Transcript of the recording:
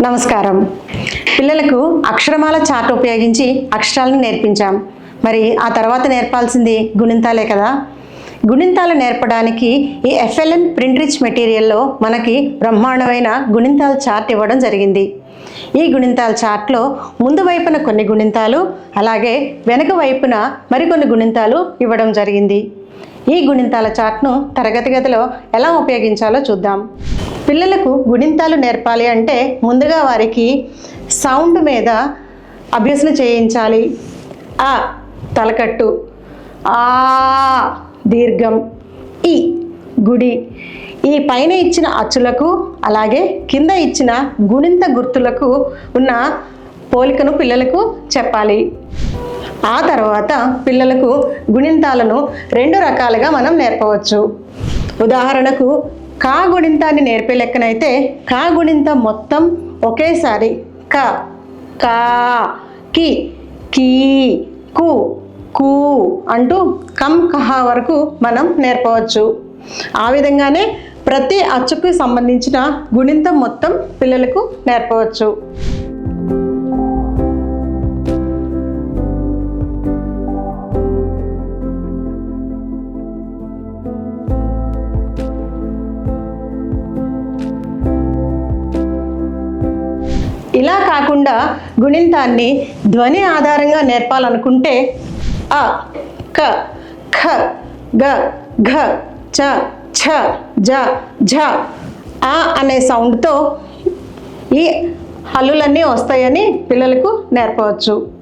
నమస్కారం. పిల్లలకు అక్షరమాల చార్ట్ ఉపయోగించి అక్షరాలను నేర్పించాం. మరి ఆ తర్వాత నేర్పాల్సింది గుణింతాలే కదా. గుణింతాలు నేర్పడానికి ఈ FLN ప్రింట్ రిచ్ మెటీరియల్లో మనకి బ్రహ్మాండమైన గుణింతాల చార్ట్ ఇవ్వడం జరిగింది. ఈ గుణింతాల చార్ట్లో ముందు వైపున కొన్ని గుణింతాలు, అలాగే వెనక వైపున మరికొన్ని గుణింతాలు ఇవ్వడం జరిగింది. ఈ గుణింతాల చార్ట్ను తరగతి గదిలో ఎలా ఉపయోగించాలో చూద్దాం. పిల్లలకు గుణింతాలు నేర్పాలి అంటే ముందుగా వారికి సౌండ్ మీద అభ్యసన చేయించాలి. ఆ తలకట్టు, ఆ దీర్ఘం, ఈ గుడి. ఈ పైన ఇచ్చిన అచ్చులకు అలాగే కింద ఇచ్చిన గుణింత గుర్తులకు ఉన్న పోలికను పిల్లలకు చెప్పాలి. ఆ తర్వాత పిల్లలకు గుణింతాలను రెండు రకాలుగా మనం నేర్పవచ్చు. ఉదాహరణకు కా గుణింతాన్ని నేర్పే లెక్కనైతే కా గుణింతం మొత్తం ఒకేసారి క, కా, కి, కీ, కు, కూ అంటూ కం కహ వరకు మనం నేర్పవచ్చు. ఆ విధంగానే ప్రతి అచ్చుకు సంబంధించిన గుణింతం మొత్తం పిల్లలకు నేర్పవచ్చు. ఇలా కాకుండా గుణింతాన్ని ధ్వని ఆధారంగా నేర్పాలనుకుంటే అ, క, ఖ, గ, ఘ, చ, ఛ, జ, ఝ, ఆ అనే సౌండ్తో ఈ హల్లులన్నీ వస్తాయని పిల్లలకు నేర్పవచ్చు.